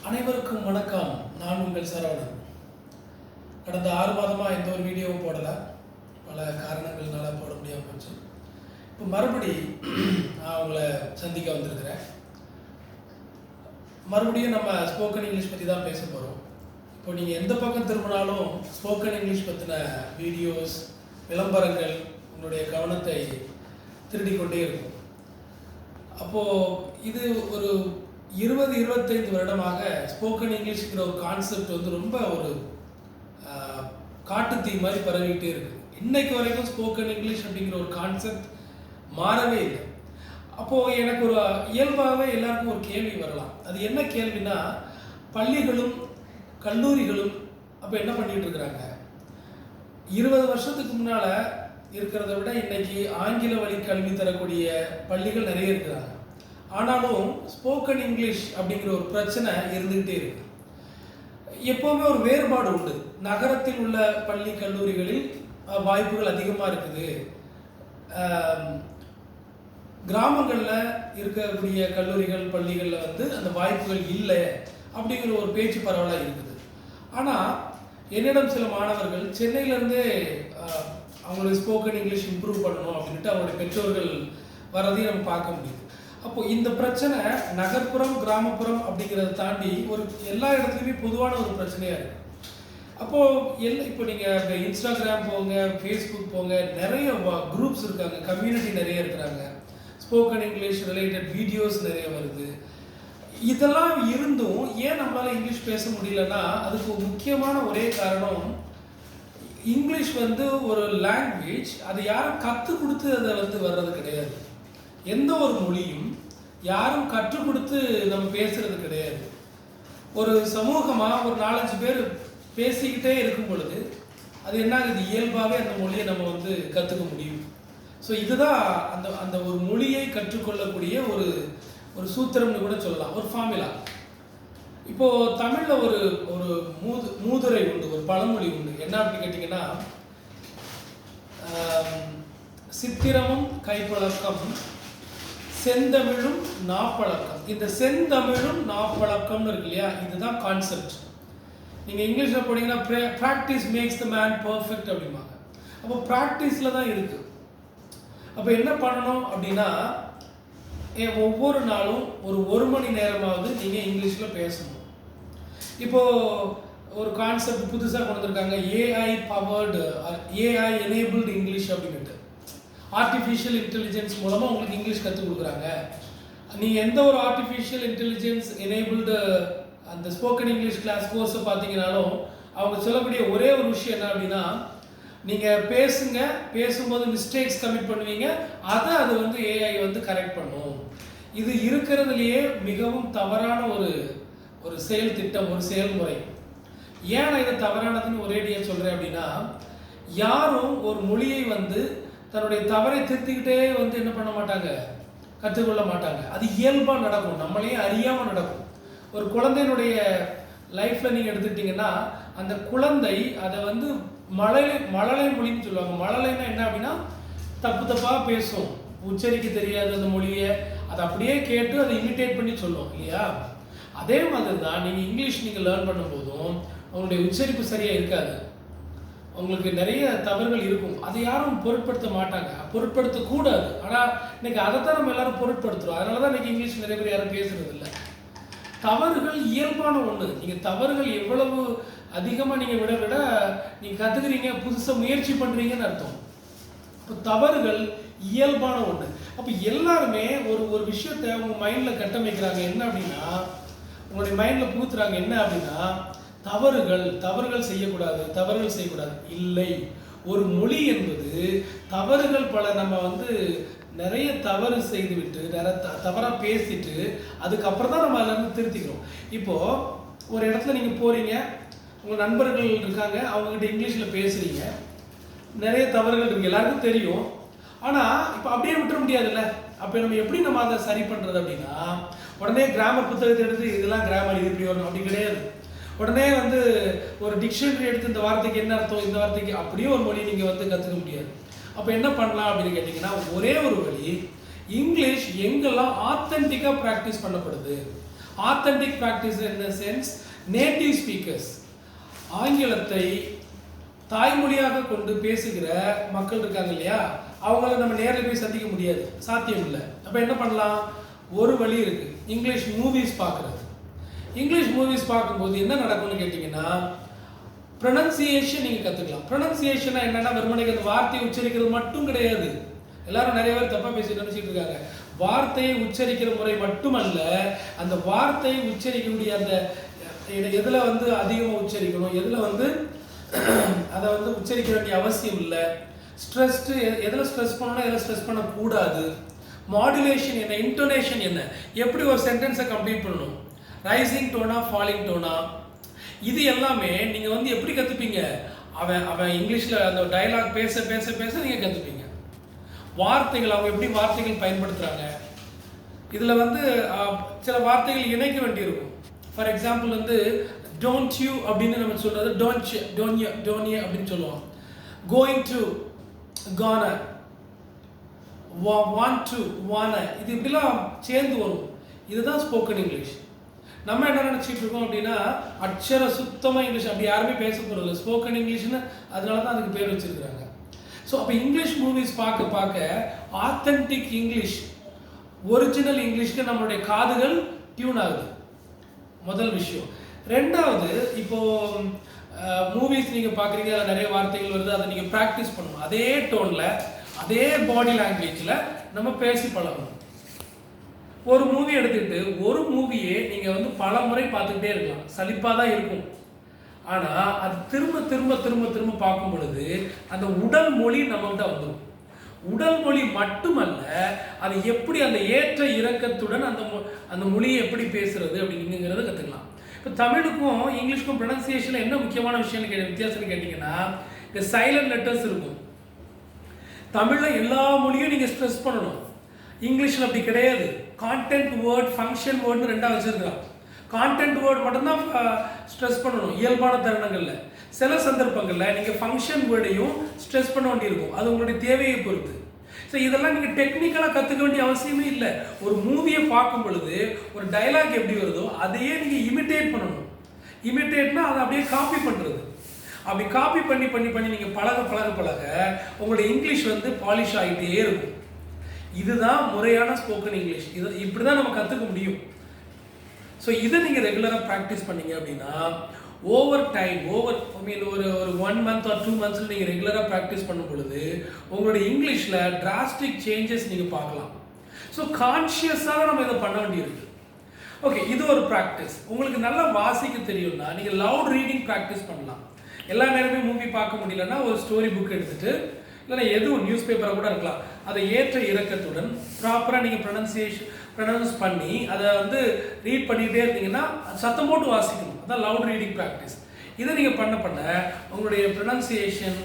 அனைவருக்கும் வணக்கம். நான் உங்கள் சரவணன். கடந்த 6 மாதமாக எந்த ஒரு வீடியோவும் போடலை. பல காரணங்கள்னால போட முடியாமல் போச்சு. இப்போ மறுபடி நான் உங்களை சந்திக்க வந்திருக்கிறேன். மறுபடியும் நம்ம ஸ்போக்கன் இங்கிலீஷ் பற்றி தான் பேச போகிறோம். இப்போ நீங்கள் எந்த பக்கம் திரும்பினாலும் ஸ்போக்கன் இங்கிலீஷ் பற்றின வீடியோஸ், விளம்பரங்கள் உங்களுடைய கவனத்தை திருடிக்கொண்டே இருக்கும். அப்போது இது ஒரு 20-25 வருடமாக ஸ்போக்கன் இங்கிலீஷ்ங்கிற ஒரு கான்செப்ட் வந்து ரொம்ப ஒரு காட்டுத்தீ மாதிரி பரவிக்கிட்டே இருக்குது. இன்னைக்கு வரைக்கும் ஸ்போக்கன் இங்கிலீஷ் அப்படிங்கிற ஒரு கான்செப்ட் மாறவே இல்லை. அப்போது எனக்கு ஒரு இயல்பாகவே எல்லாருக்கும் ஒரு கேள்வி வரலாம். அது என்ன கேள்வினா, பள்ளிகளும் கல்லூரிகளும் அப்போ என்ன பண்ணிகிட்டு இருக்கிறாங்க? 20 வருஷத்துக்கு முன்னால் இருக்கிறத விட இன்னைக்கு ஆங்கில வழி கல்வி தரக்கூடிய பள்ளிகள் நிறைய இருக்கிறாங்க. ஆனாலும் ஸ்போக்கன் இங்கிலீஷ் அப்படிங்கிற ஒரு பிரச்சனை இருந்துகிட்டே இருக்கு. எப்போவுமே ஒரு வேறுபாடு உண்டு. நகரத்தில் உள்ள பள்ளி கல்லூரிகளில் வாய்ப்புகள் அதிகமாக இருக்குது, கிராமங்களில் இருக்கக்கூடிய கல்லூரிகள் பள்ளிகளில் வந்து அந்த வாய்ப்புகள் இல்லை அப்படிங்கிற ஒரு பேச்சு பரவலாக இருக்குது. ஆனால் என்னிடம் சில மாணவர்கள் சென்னையிலேருந்தே அவங்களுடைய ஸ்போக்கன் இங்கிலீஷ் இம்ப்ரூவ் பண்ணணும் அப்படின்ட்டு அவங்களுடைய பெற்றோர்கள் வர்றதையும் நம்ம பார்க்க முடியுது. அப்போ இந்த பிரச்சனை நகர்ப்புறம் கிராமப்புறம் அப்படிங்கிறத தாண்டி ஒரு எல்லா இடத்துலையுமே பொதுவான ஒரு பிரச்சனையாக இருக்குது. அப்போது இப்போ நீங்கள் இன்ஸ்டாகிராம் போங்க, ஃபேஸ்புக் போங்க, நிறைய குரூப்ஸ் இருக்காங்க, கம்யூனிட்டி நிறைய இருக்கிறாங்க, ஸ்போக்கன் இங்கிலீஷ் ரிலேட்டட் வீடியோஸ் நிறைய வருது. இதெல்லாம் இருந்தும் ஏன் நம்மளால் இங்கிலீஷ் பேச முடியலன்னா அதுக்கு முக்கியமான ஒரே காரணம், இங்கிலீஷ் வந்து ஒரு லாங்குவேஜ், அதை யாரும் கற்றுக் கொடுத்து அதை வந்து வர்றது கிடையாது. எந்த ஒரு மொழியும் யாரும் கற்றுக் கொடுத்து நம்ம பேசுறது கிடையாது. ஒரு சமூகமாக ஒரு 4-5 பேர் பேசிக்கிட்டே இருக்கும் பொழுது அது என்ன ஆகுது, இயல்பாகவே அந்த மொழியை நம்ம வந்து கற்றுக்க முடியும். ஸோ இதுதான் அந்த அந்த ஒரு மொழியை கற்றுக்கொள்ளக்கூடிய ஒரு ஒரு சூத்திரம்னு கூட சொல்லலாம், ஒரு ஃபார்முலா. இப்போது தமிழில் ஒரு ஒரு மூதுரை உண்டு, ஒரு பழமொழி உண்டு. என்ன அப்படின்னு கேட்டிங்கன்னா, சித்திரமும் கைப்பழக்கம், செந்தமிழும் நாப்பழக்கம். இந்த செந்தமிழும் நாப்பழக்கம்னு இருக்கு இல்லையா, இதுதான் கான்செப்ட். நீங்கள் இங்கிலீஷில் போனீங்கன்னா practice makes the man perfect அப்படிம்பாங்க. அப்போ ப்ராக்டிஸில் தான் இருக்குது. அப்போ என்ன பண்ணணும் அப்படின்னா, ஒவ்வொரு நாளும் ஒரு மணி நேரமாவது நீங்கள் இங்கிலீஷில் பேசணும். இப்போது ஒரு கான்செப்ட் புதுசாக கொண்டு வந்திருக்காங்க, AI powered, AI enabled English அப்படின்ட்டு. ஆர்டிஃபிஷியல் இன்டெலிஜென்ஸ் மூலமாக உங்களுக்கு இங்கிலீஷ் கற்றுக் கொடுக்குறாங்க. நீங்கள் எந்த ஒரு ஆர்டிஃபிஷியல் இன்டெலிஜென்ஸ் எனேபிள்டு அந்த ஸ்போக்கன் இங்கிலீஷ் கிளாஸ் கோர்ஸை பார்த்தீங்கன்னாலும் அவங்க சொல்லக்கூடிய ஒரே ஒரு விஷயம் என்ன அப்படின்னா, நீங்கள் பேசும்போது மிஸ்டேக்ஸ் கமிட் பண்ணுவீங்க, அது வந்து ஏஐ வந்து கரெக்ட் பண்ணும். இது இருக்கிறதுலையே மிகவும் தவறான ஒரு செயல் திட்டம், ஒரு செயல்முறை. ஏன் நான் இதை தவறானதுன்னு ஒரேடியாக சொல்கிறேன் அப்படின்னா, யாரும் ஒரு மொழியை வந்து தன்னுடைய தவறை திருத்திக்கிட்டே வந்து என்ன பண்ண மாட்டாங்க, கற்றுக்கொள்ள மாட்டாங்க. அது இயல்பாக நடக்கும், நம்மளே அறியாமல் நடக்கும். ஒரு குழந்தையினுடைய லைஃப்பில் நீங்கள் எடுத்துக்கிட்டிங்கன்னா, அந்த குழந்தை அதை வந்து மழலை மொழின்னு சொல்லுவாங்க. மழலைன்னா என்ன அப்படின்னா, தப்பாக பேசும், உச்சரிக்க தெரியாது அந்த மொழியை, அதை அப்படியே கேட்டு அதை இமிட்டேட் பண்ணி சொல்லும் இல்லையா. அதே மாதிரி தான் நீங்கள் இங்கிலீஷ் லேர்ன் பண்ணும்போதும் உங்களுடைய உச்சரிப்பு சரியாக இருக்காது, உங்களுக்கு நிறைய தவறுகள் இருக்கும். அதை யாரும் பொருட்படுத்த மாட்டாங்க, பொருட்படுத்தக்கூடாது. ஆனால் இன்னைக்கு அதைத்தான் நம்ம எல்லாரும் பொருட்படுத்துகிறோம். அதனால தான் இன்னைக்கு இங்கிலீஷ் நிறைய பேர் யாரும் பேசுறது இல்லை. தவறுகள் இயல்பான ஒன்று. நீங்கள் தவறுகள் எவ்வளவு அதிகமாக நீங்கள் விட நீங்கள் கற்றுக்குறீங்க, புதுசாக முயற்சி பண்ணுறீங்கன்னு அர்த்தம். இப்போ தவறுகள் இயல்பான ஒன்று. அப்போ எல்லாருமே ஒரு விஷயத்தை உங்கள் மைண்டில் கட்டமைக்கிறாங்க. என்ன அப்படின்னா, உங்களுடைய மைண்டில் புகுத்துறாங்க என்ன அப்படின்னா, தவறுகள் செய்யக்கூடாது. இல்லை, ஒரு மொழி என்பது தவறுகள் பல, நம்ம வந்து நிறைய தவறு செய்துவிட்டு நிறைய தவறாக பேசிட்டு அதுக்கப்புறம் தான் நம்ம அதில் திருத்திக்கிறோம். இப்போது ஒரு இடத்துல நீங்கள் போகிறீங்க, உங்கள் நண்பர்கள் இருக்காங்க, அவங்ககிட்ட இங்கிலீஷில் பேசுகிறீங்க, நிறைய தவறுகள் இருக்குது, எல்லாருக்கும் தெரியும். ஆனால் இப்போ அப்படியே விட்டுற முடியாதுல்ல. அப்போ நம்ம அதை சரி பண்ணுறது அப்படின்னா, உடனே கிராமர் புத்தகத்தை எடுத்து இதெல்லாம் கிராமர் இது இப்படி வரணும் அப்படி கிடையாது. உடனே வந்து ஒரு டிக்ஷனரி எடுத்து இந்த வார்த்தைக்கு என்ன அர்த்தம், இந்த வார்த்தைக்கு அப்படியே ஒரு மொழி நீங்கள் வந்து கற்றுக்க முடியாது. அப்போ என்ன பண்ணலாம் அப்படின்னு கேட்டிங்கன்னா, ஒரே ஒரு வழி, இங்கிலீஷ் எங்கெல்லாம் ஆத்தென்டிக்காக ப்ராக்டிஸ் பண்ணப்படுது, authentic practice in the sense native speakers, ஆங்கிலத்தை தாய்மொழியாக கொண்டு பேசுகிற மக்கள் இருக்காங்க இல்லையா, அவங்கள நம்ம நேரில் போய் சந்திக்க முடியாது, சாத்தியம் இல்லை. அப்போ என்ன பண்ணலாம்? ஒரு வழி இருக்குது, இங்கிலீஷ் மூவிஸ் பார்க்குறது. இங்கிலீஷ் மூவிஸ் பார்க்கும்போது என்ன நடக்கும்னு கேட்டிங்கன்னா, ப்ரொனன்சியேஷன் நீங்கள் கற்றுக்கலாம். ப்ரொனன்சியேஷனாக என்னென்னா வெறுமனைக்கு அந்த வார்த்தையை உச்சரிக்கிறது மட்டும் கிடையாது. எல்லாரும் நிறைய பேர் தப்பாக பேசி நினச்சிட்டு இருக்காங்க. வார்த்தையை உச்சரிக்கிற முறை மட்டுமல்ல, அந்த வார்த்தையை உச்சரிக்கக்கூடிய அந்த எதில் வந்து அதிகமாக உச்சரிக்கணும், எதில் வந்து அதை வந்து உச்சரிக்க வேண்டிய அவசியம் இல்லை, ஸ்ட்ரெஸ்டு எதில் ஸ்ட்ரெஸ் பண்ணணும், எதில் ஸ்ட்ரெஸ் பண்ணக்கூடாது, மாடுலேஷன் என்ன, இன்டோனேஷன் என்ன, எப்படி ஒரு சென்டென்ஸை கம்ப்ளீட் பண்ணணும், ரைசிங் டோனா ஃபாலிங் டோனா, இது எல்லாமே நீங்கள் வந்து எப்படி கற்றுப்பீங்க? அவன் இங்கிலீஷில் அந்த டயலாக் பேச பேச பேச நீங்கள் கற்றுப்பீங்க. வார்த்தைகள் அவங்க எப்படி வார்த்தைகள் பயன்படுத்துகிறாங்க, இதில் வந்து சில வார்த்தைகள் இணைக்க வேண்டியிருக்கும். ஃபார் எக்ஸாம்பிள் வந்து டோன்ட் யூ அப்படின்னு நம்ம சொல்கிறது டோன்ய அப்படின்னு சொல்லுவோம். கோயிங் டு கான, வாண்ட் டு வான, இது இப்படிலாம் சேர்ந்து வரும். இதுதான் ஸ்போக்கன் இங்கிலீஷ். நம்ம என்ன நினச்சிட்டு இருக்கோம் அப்படின்னா, அக்ஷர சுத்தமாக இங்கிலீஷ் அப்படி யாருமே பேச போகிறது ஸ்போக்கன் இங்கிலீஷ்னு, அதனால தான் அதுக்கு பேர் வச்சுருக்கிறாங்க. ஸோ அப்போ இங்கிலீஷ் மூவிஸ் பார்க்க பார்க்க ஆத்தென்டிக் இங்கிலீஷ், ஒரிஜினல் இங்கிலீஷ்க்கு நம்மளுடைய காதுகள் டியூன் ஆகுது, முதல் விஷயம். ரெண்டாவது, இப்போது மூவிஸ் நீங்கள் பார்க்குறீங்க, அதில் நிறைய வார்த்தைகள் வருது, அதை நீங்கள் ப்ராக்டிஸ் பண்ணணும். அதே டோனில் அதே பாடி லாங்குவேஜில் நம்ம பேசி பழகணும். ஒரு மூவி எடுத்துக்கிட்டு ஒரு மூவியே நீங்கள் வந்து பல முறை பார்த்துக்கிட்டே இருக்கலாம், சலிப்பாக தான் இருக்கும். ஆனால் அது திரும்ப திரும்ப திரும்ப திரும்ப பார்க்கும் பொழுது அந்த உடல் மொழி நம்மகிட்ட வந்துடும். உடல் மொழி மட்டுமல்ல, அது எப்படி அந்த ஏற்ற இறக்கத்துடன் அந்த மொழியை எப்படி பேசுறது அப்படிங்கிறத கற்றுக்கலாம். இப்போ தமிழுக்கும் இங்கிலீஷ்க்கும் ப்ரொனன்சியேஷனில் என்ன முக்கியமான வித்தியாசம்னு கேட்டிங்கன்னா, இந்த சைலண்ட் லெட்டர்ஸ் இருக்கும். தமிழில் எல்லா மொழியும் நீங்கள் ஸ்ட்ரெஸ் பண்ணணும், இங்கிலீஷில் அப்படி கிடையாது. கான்டென்ட் வேர்ட், ஃபங்க்ஷன் வேர்டுன்னு ரெண்டாக வச்சுருக்கலாம். கான்டென்ட் வேர்டு மட்டும்தான் ஸ்ட்ரெஸ் பண்ணணும் இயல்பான தருணங்களில். சில சந்தர்ப்பங்களில் நீங்கள் ஃபங்க்ஷன் வேர்டையும் ஸ்ட்ரெஸ் பண்ண வேண்டியிருக்கும், அது உங்களுடைய தேவையை பொறுத்து. ஸோ இதெல்லாம் நீங்கள் டெக்னிக்கலாக கற்றுக்க வேண்டிய அவசியமே இல்லை. ஒரு மூவியை பார்க்கும் பொழுது ஒரு டைலாக் எப்படி வருதோ அதையே நீங்கள் இமிட்டேட் பண்ணணும். இமிட்டேட்னா அதை அப்படியே காப்பி பண்ணுறது. அப்படி காப்பி பண்ணி பண்ணி பண்ணி நீங்கள் பழக பழக பழக உங்களுடைய இங்கிலீஷ் வந்து பாலிஷ் ஆகிட்டே இருக்கும். இதுதான் முறையான ஸ்போக்கன் இங்கிலீஷ். இப்படி தான் நம்ம கற்றுக்க முடியும். ஸோ இதை நீங்கள் ரெகுலராக ப்ராக்டிஸ் பண்ணீங்க அப்படின்னா ஓவர் டைம் ஒரு 1 month or 2 months நீங்கள் ரெகுலராக ப்ராக்டிஸ் பண்ணும் பொழுது உங்களுடைய இங்கிலீஷில் டிராஸ்டிக் சேஞ்சஸ் நீங்கள் பார்க்கலாம். ஸோ கான்ஷியஸாக நம்ம இதை பண்ண வேண்டியிருக்கு. ஓகே, இது ஒரு ப்ராக்டிஸ். உங்களுக்கு நல்லா வாசிக்க தெரியும்னா நீங்கள் லவுட் ரீடிங் ப்ராக்டிஸ் பண்ணலாம். எல்லா நேரமே மூவி பார்க்க முடியலன்னா ஒரு ஸ்டோரி புக் எடுத்துகிட்டு, இல்லைன்னா எதுவும் நியூஸ் பேப்பராக கூட இருக்கலாம், அதை ஏற்ற இறக்கத்துடன் ப்ராப்பராக நீங்கள் ப்ரொனவுன்ஸ் பண்ணி அதை வந்து ரீட் பண்ணிகிட்டே இருந்தீங்கன்னா சத்தம் போட்டு வாசிக்கணும். அதான் லவுட் ரீடிங் ப்ராக்டிஸ். இதை நீங்கள் பண்ண பண்ண உங்களுடைய ப்ரொனன்சியேஷன்,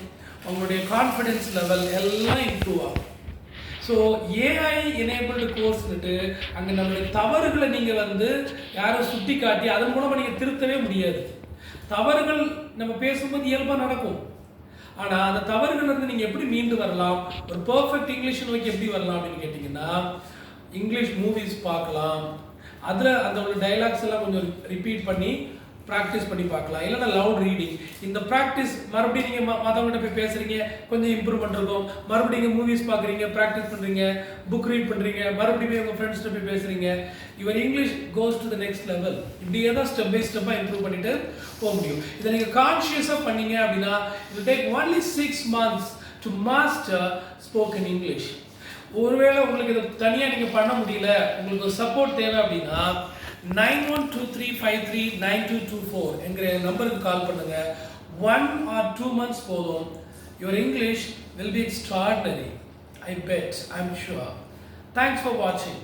உங்களுடைய கான்ஃபிடென்ஸ் லெவல் எல்லாம் இம்ப்ரூவ் ஆகும். ஸோ ஏஐ எனேபிள்டு கோர்ஸ்னுட்டு அங்கே நம்மளுடைய தவறுகளை நீங்கள் வந்து யாரும் சுட்டி காட்டி அதன் மூலமாக நீங்கள் திருத்தவே முடியாது. தவறுகள் நம்ம பேசும்போது இயல்பாக நடக்கும். ஆனால் அந்த தவறுகள் வந்து நீங்கள் எப்படி மீண்டு வரலாம், ஒரு பர்ஃபெக்ட் இங்கிலீஷ் நோக்கி எப்படி வரலாம் அப்படின்னு கேட்டிங்கன்னா, இங்கிலீஷ் மூவிஸ் பார்க்கலாம். அதில் அந்த ஒரு டைலாக்ஸ் எல்லாம் கொஞ்சம் ரிப்பீட் பண்ணி ப்ராக்டிஸ் பண்ணி பார்க்கலாம். இல்லைன்னா லவுட் ரீடிங். இந்த ப்ராக்டிஸ் மறுபடியும் நீங்கள் மற்றவங்கள்ட்ட போய் பேசுகிறீங்க, கொஞ்சம் இம்ப்ரூவ்மெண்ட் இருக்கும். மறுபடியும் நீங்கள் மூவிஸ் பார்க்குறீங்க, ப்ராக்டிஸ் பண்ணுறீங்க, புக் ரீட் பண்ணுறீங்க, மறுபடியும் உங்கள் ஃப்ரெண்ட்ஸ்கிட்ட போய் பேசுகிறீங்க. Your English goes to the next level. இப்படியே தான் ஸ்டெப் பை ஸ்டெப்பாக இம்ப்ரூவ் பண்ணிட்டு போக முடியும். இதை நீங்கள் கான்ஷியஸாக பண்ணீங்க அப்படின்னா it will take only 6 months to master spoken English. ஒருவேளை உங்களுக்கு இதை தனியாக நீங்கள் பண்ண முடியல, உங்களுக்கு ஒரு சப்போர்ட் தேவை அப்படின்னா 9123539224 என்கிற நம்பருக்கு கால் பண்ணுங்க. 1 or 2 months போதும். Your English will be extraordinary. I bet. I'm sure. Thanks for watching.